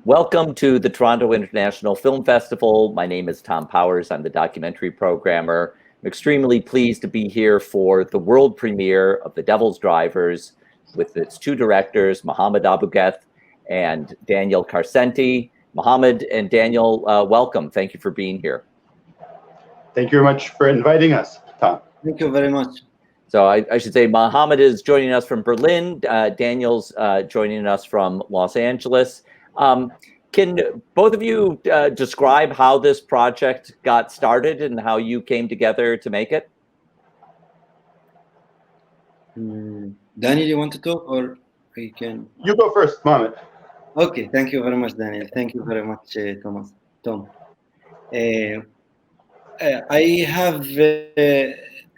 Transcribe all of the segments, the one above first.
Welcome to the Toronto International Film Festival. My name is Tom Powers. I'm the documentary programmer. I'm extremely pleased to be here for the world premiere of The Devil's Drivers with its two directors, Mohammed Abugeth and Daniel Carsenty. Mohammed and Daniel, welcome. Thank you for being here. Thank you very much for inviting us, Tom. Thank you very much. So I should say Mohammed is joining us from Berlin. Daniel's joining us from Los Angeles. Can both of you describe how this project got started and how you came together to make it? Daniel, you want to talk, or I can? You go first, Mohammed. Okay, thank you very much, Daniel. Thank you very much, Tom. I have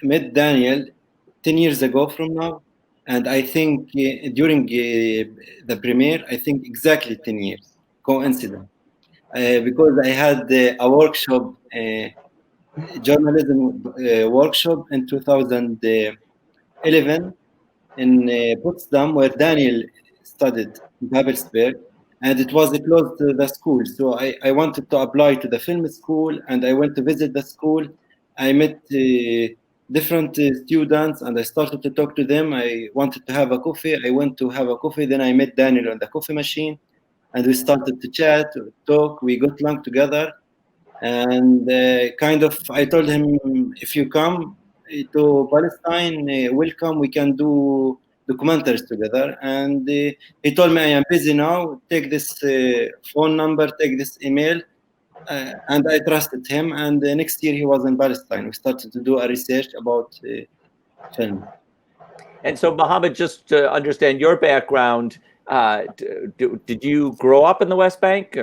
met Daniel 10 years ago from now, and I think during the premiere, I think exactly 10 years. Coincidence, because I had a workshop, journalism workshop in 2011 in Potsdam, where Daniel studied in Babelsberg, and it was close to the school. So I wanted to apply to the film school, and I went to visit the school. I met different students, and I started to talk to them. I wanted to have a coffee. I went to have a coffee. Then I met Daniel on the coffee machine. And we started to chat, talk, we got along together. And I told him, if you come to Palestine, welcome, we can do documentaries together. And he told me, I am busy now, take this phone number, take this email. And I trusted him. And next year he was in Palestine. We started to do a research about film. And so, Mohammed, just to understand your background, did you grow up in the West Bank?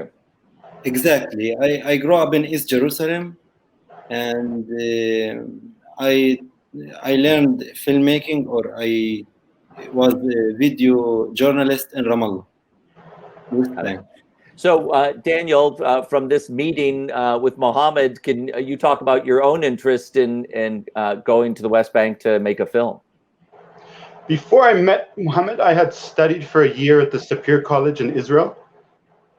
Exactly. I grew up in East Jerusalem, and I learned filmmaking, or I was a video journalist in Ramallah, West Bank. So, Daniel, from this meeting with Mohammed, can you talk about your own interest in going to the West Bank to make a film? Before I met Mohammed, I had studied for a year at the Sapir College in Israel.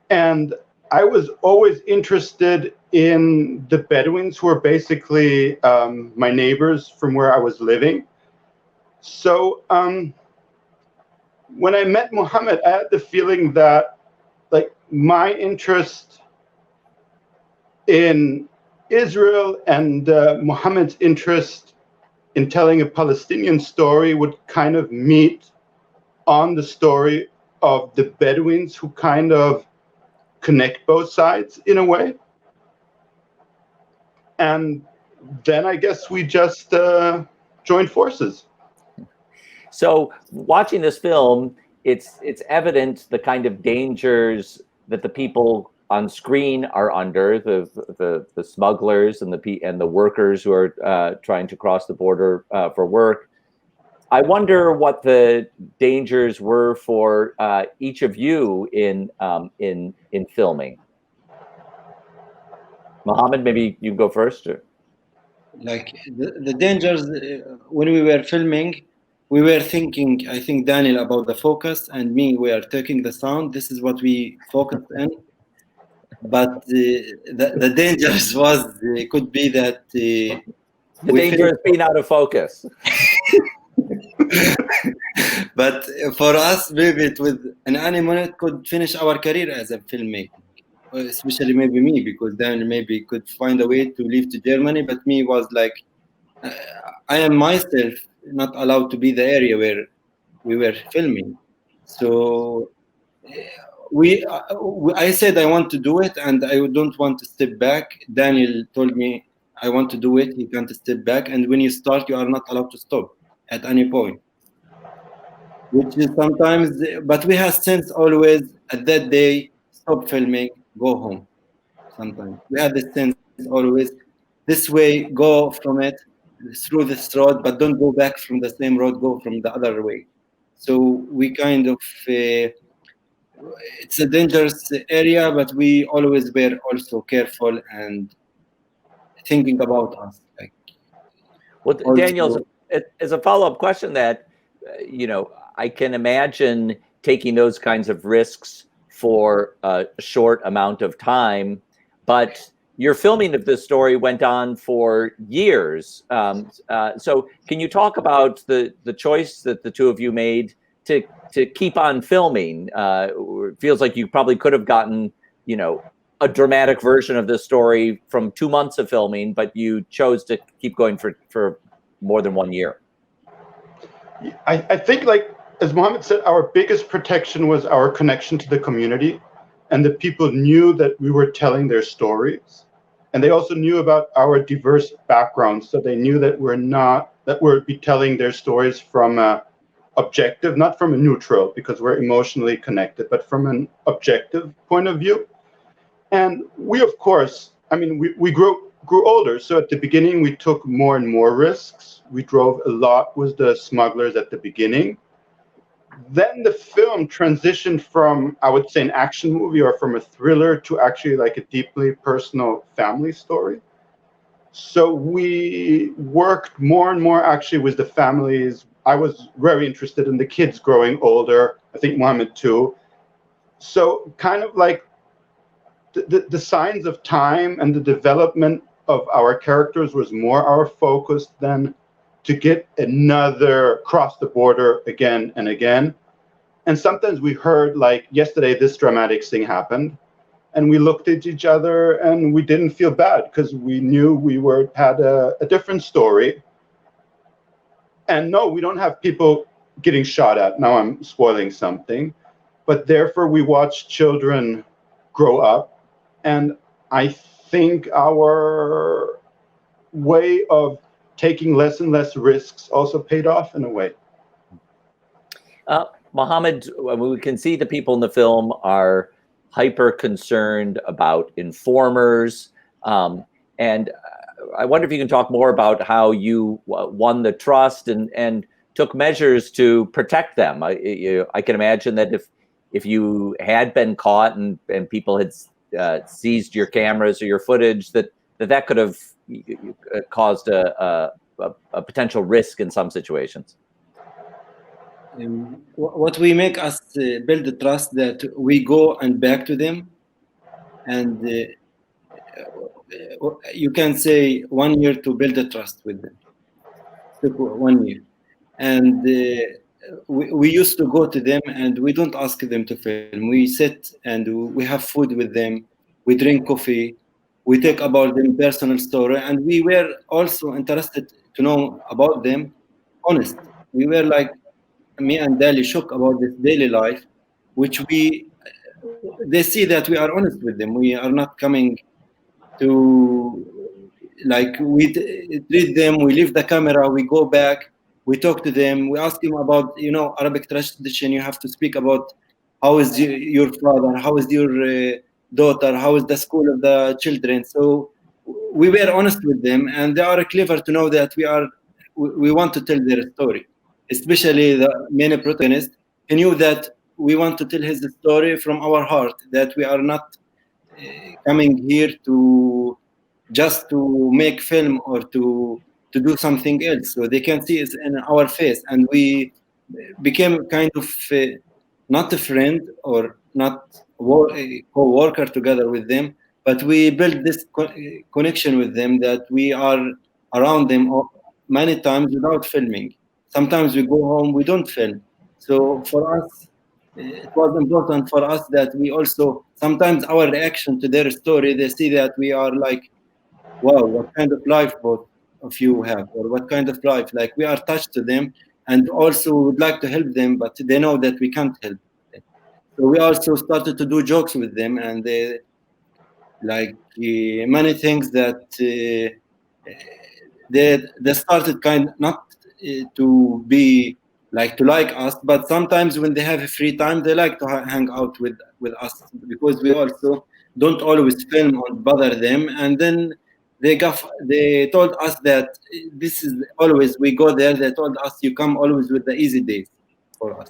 And I was always interested in the Bedouins, who were basically my neighbors from where I was living. So when I met Mohammed, I had the feeling that my interest in Israel and Mohammed's interest in telling a Palestinian story would kind of meet on the story of the Bedouins, who kind of connect both sides in a way. And then I guess we just joined forces. So watching this film, it's evident the kind of dangers that the people on screen are under, the smugglers and the workers who are trying to cross the border for work. I wonder what the dangers were for each of you in filming. Mohammed, maybe you go first. Or? Like the dangers when we were filming, we were thinking, I think, Daniel, about the focus, and me, we are taking the sound. This is what we focused in. But the dangers could be that the danger is being out of focus. But for us, maybe with an animal, it could finish our career as a filmmaker, especially maybe me, because then maybe could find a way to leave to Germany. But me was like, I am myself not allowed to be the area where we were filming. So I said I want to do it, and I don't want to step back. Daniel told me I want to do it. You can't step back, and when you start, you are not allowed to stop at any point. Which is sometimes, but we have sense always at that day, stop filming, go home. Sometimes we have the sense always this way, go from it through this road, but don't go back from the same road, go from the other way. So we kind of, it's a dangerous area, but we always were also careful and thinking about us. Well, Daniel, as a follow-up question that, I can imagine taking those kinds of risks for a short amount of time, but your filming of this story went on for years. So can you talk about the choice that the two of you made to keep on filming? It feels like you probably could have gotten, you know, a dramatic version of this story from 2 months of filming, but you chose to keep going for more than 1 year. I think, like, as Mohammed said, our biggest protection was our connection to the community, and the people knew that we were telling their stories. And they also knew about our diverse backgrounds, so they knew that we're be telling their stories from a objective, not from a neutral, because we're emotionally connected, but from an objective point of view. And we, of course, I mean, we grew older. So at the beginning, we took more and more risks. We drove a lot with the smugglers at the beginning. Then the film transitioned from, I would say, an action movie or from a thriller to actually like a deeply personal family story. So we worked more and more actually with the families. I was very interested in the kids growing older. I think Mohammed too. So kind of like the signs of time and the development of our characters was more our focus than to get another cross the border again and again. And sometimes we heard, like, yesterday this dramatic thing happened, and we looked at each other and we didn't feel bad because we knew we had a different story. And no, we don't have people getting shot at. Now I'm spoiling something. But therefore we watch children grow up. And I think our way of taking less and less risks also paid off in a way. Mohammed, we can see the people in the film are hyper concerned about informers. And I wonder if you can talk more about how you won the trust and took measures to protect them. I can imagine that if you had been caught and people had seized your cameras or your footage, that could have caused a potential risk in some situations. What we make us build the trust that we go and back to them, and you can say 1 year to build the trust with them. Took 1 year, and we used to go to them and we don't ask them to film. We sit and we have food with them. We drink coffee. We talk about them personal story, and we were also interested to know about them. Honest, we were like, me and Dali shook about this daily life, which they see that we are honest with them. We are not coming to, like, we treat them, we leave the camera, we go back, we talk to them, we ask them about, Arabic tradition. You have to speak about how is your father, how is your daughter, how is the school of the children. So we were honest with them, and they are clever to know that we want to tell their story. Especially the main protagonist, he knew that we want to tell his story from our heart, that we are not coming here to just to make film or to do something else. So they can see it in our face, and we became kind of not a friend or not a co-worker together with them, but we built this connection with them that we are around them many times without filming. Sometimes we go home, we don't film. So for us, it was important for us that we also, sometimes our reaction to their story, they see that we are like, wow, what kind of life both of you have, or what kind of life, like we are touched to them, and also would like to help them, but they know that we can't help them. So we also started to do jokes with them, and they, like many things that they started not to be to like us, but sometimes when they have a free time, they like to hang out with us, because we also don't always film or bother them. And then they told us that this is always, we go there, they told us, you come always with the easy days for us.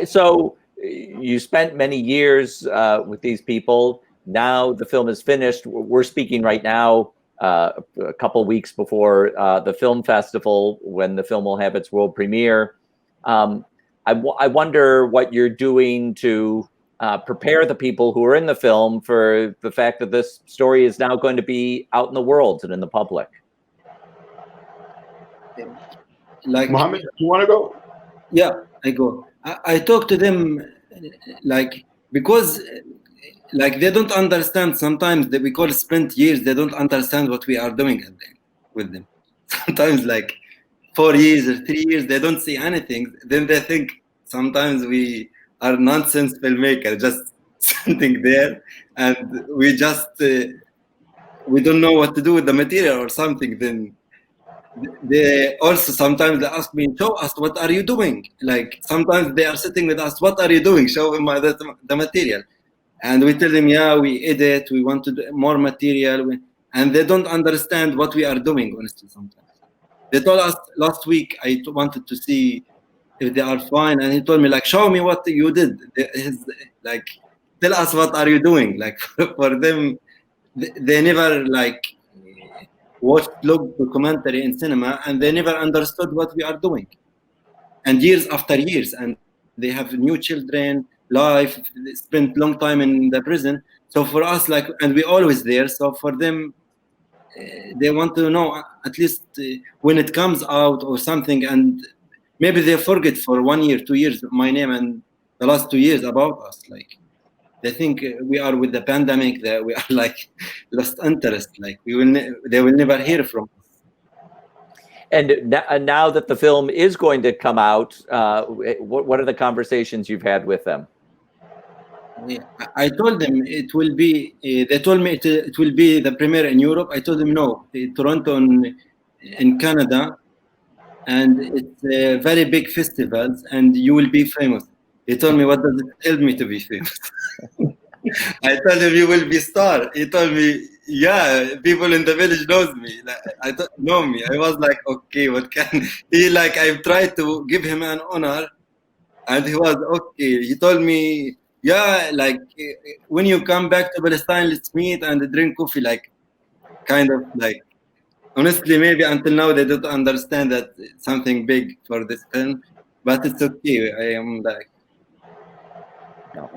So you spent many years with these people. Now the film is finished. We're speaking right now a couple weeks before the film festival, when the film will have its world premiere. I wonder what you're doing to prepare the people who are in the film for the fact that this story is now going to be out in the world and in the public. Like, Mohammed, you want to go? Yeah, I go. I talk to them, like, because like they don't understand sometimes that we call spent years, they don't understand what we are doing with them. Sometimes like 4 years or 3 years, they don't see anything. Then they think sometimes we are nonsense filmmaker, just sitting there and we just, we don't know what to do with the material or something. Then they also sometimes they ask me, show us, what are you doing? Like sometimes they are sitting with us, what are you doing? Show them the material. And we tell them, yeah, we edit, we want to do more material. And they don't understand what we are doing, honestly, sometimes. They told us last week, I wanted to see if they are fine. And he told me, like, show me what you did. Like, tell us what are you doing? Like, for them, they never, like, watched documentary in cinema, and they never understood what we are doing. And years after years, and they have new children, life, they spent long time in the prison. So for us, like, and we always there. So for them, they want to know at least when it comes out or something, and maybe they forget for 1 year, 2 years my name and the last 2 years about us. Like they think we are with the pandemic, that we are like lost interest. Like they will never hear from us. And now that the film is going to come out, what are the conversations you've had with them? I told them it will be, they told me it will be the premiere in Europe. I told them no, Toronto in Canada, and it's very big festivals, and you will be famous. He told me, what does it help me to be famous? I told him, you will be star. He told me, yeah, people in the village knows me. Like, I don't know me. I was like, okay, what can he, like, I tried to give him an honor, and he was okay. He told me, yeah, like when you come back to Palestine, let's meet and drink coffee. Like, kind of like, honestly, maybe until now they don't understand that it's something big for this film, but it's okay. I am like,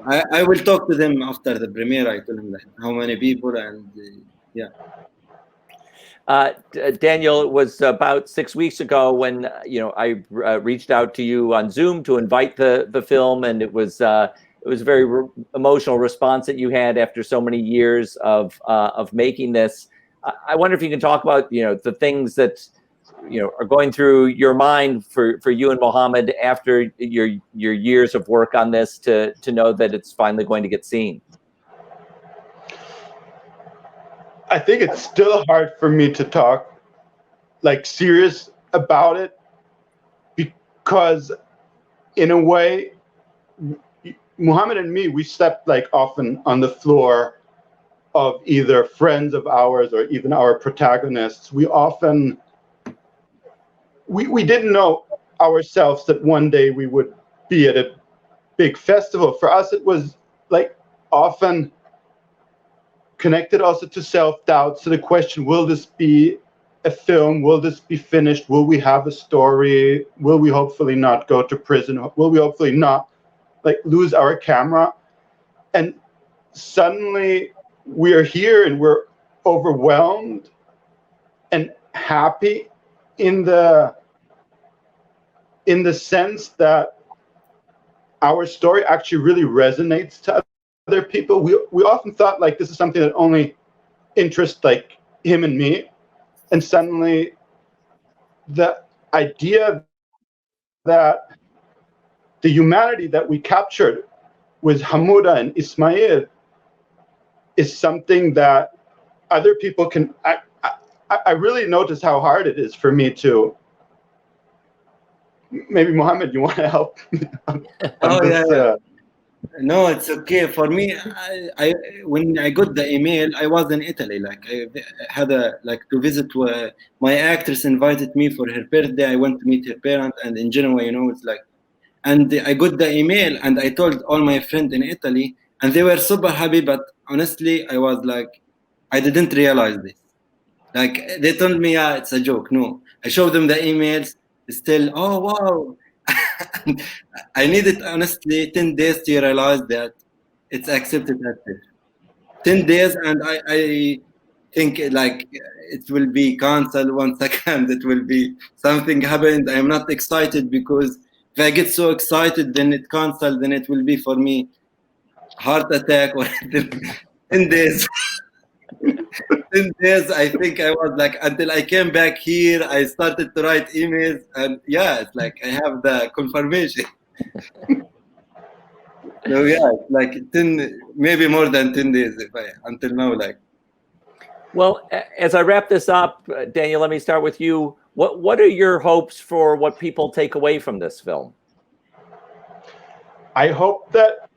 I will talk to them after the premiere. I told them like how many people, and yeah. Daniel, it was about 6 weeks ago when I reached out to you on Zoom to invite the film, and it was a very emotional response that you had after so many years of making this. I wonder if you can talk about the things that are going through your mind for you and Mohammed after your years of work on this to know that it's finally going to get seen. I think it's still hard for me to talk like serious about it, because in a way, Mohammed and me, we slept like often on the floor of either friends of ours or even our protagonists. We often, we didn't know ourselves that one day we would be at a big festival. For us, it was like often connected also to self-doubt, to the question, will this be a film? Will this be finished? Will we have a story? Will we hopefully not go to prison? Will we hopefully not like lose our camera? And suddenly we are here and we're overwhelmed and happy in the sense that our story actually really resonates to other people. We often thought like this is something that only interests like him and me, and suddenly the idea that the humanity that we captured with Hamouda and Ismail is something that other people can. I really notice how hard it is for me to. Maybe Mohammed, you want to help? Yeah. No, it's okay for me. I when I got the email, I was in Italy. Like I had to visit. My actress invited me for her birthday. I went to meet her parents, and in Genoa, it's like. And I got the email, and I told all my friends in Italy, and they were super happy. But honestly, I was like, I didn't realize this. Like they told me, yeah, it's a joke. No, I showed them the emails. Still, oh wow. I needed honestly 10 days to realize that it's accepted as this. 10 days, and I think like it will be cancelled 1 second. It will be something happened. I'm not excited because if I get so excited, then it cancelled. Then it will be for me heart attack or 10 days. 10 days, I think I was like, until I came back here, I started to write emails, and yeah, it's like I have the confirmation. So yeah, it's like 10, maybe more than 10 days until now. Like, Well, as I wrap this up, Daniel, let me start with you. What are your hopes for what people take away from this film? I hope that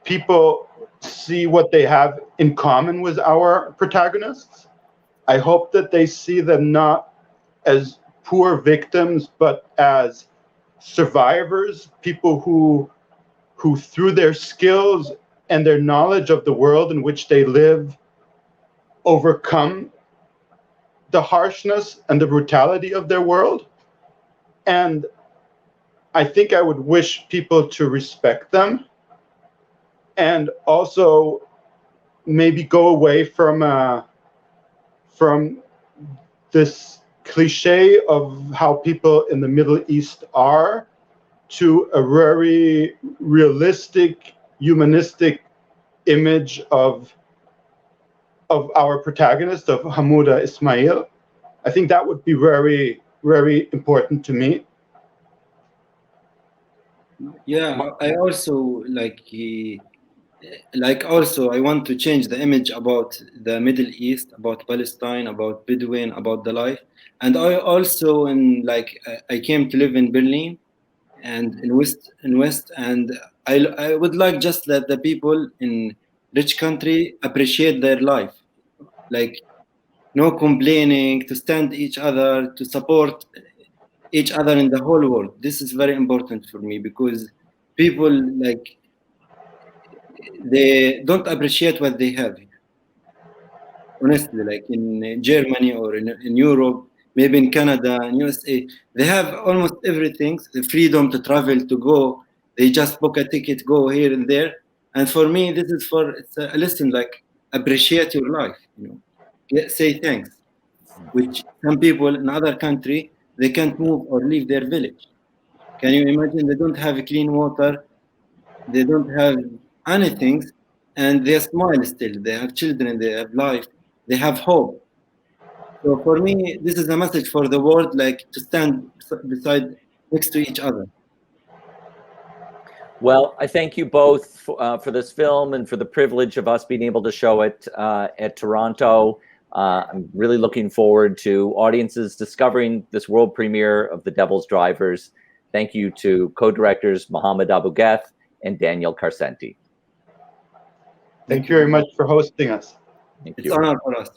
people see what they have in common with our protagonists. I hope that they see them not as poor victims, but as survivors, people who through their skills and their knowledge of the world in which they live, overcome the harshness and the brutality of their world. And I think I would wish people to respect them, and also maybe go away from this cliche of how people in the Middle East are, to a very realistic, humanistic image of our protagonist, of Hamouda Ismail. I think that would be very, very important to me. yeah, I also also I want to change the image about the Middle East, about Palestine, about Bedouin, about the life. And I also I came to live in Berlin and in West, and I would like just that the people in rich country appreciate their life, like no complaining, to stand each other, to support each other in the whole world. This is very important for me because people like they don't appreciate what they have. Honestly, like in Germany or in Europe, maybe in Canada and USA, they have almost everything, the freedom to travel, to go. They just book a ticket, go here and there. And for me, this is it's a lesson, like appreciate your life, say thanks, which some people in other country, they can't move or leave their village. Can you imagine? They don't have clean water, they don't have anything, and they smile still. They have children, they have life, they have hope. So for me, this is a message for the world, like to stand beside, next to each other. Well, I thank you both for this film and for the privilege of us being able to show it at Toronto. I'm really looking forward to audiences discovering this world premiere of The Devil's Drivers. Thank you to co-directors Mohammed Abugeth and Daniel Carsenty. Thank you very much for hosting us. Thank It's you. an honor for us.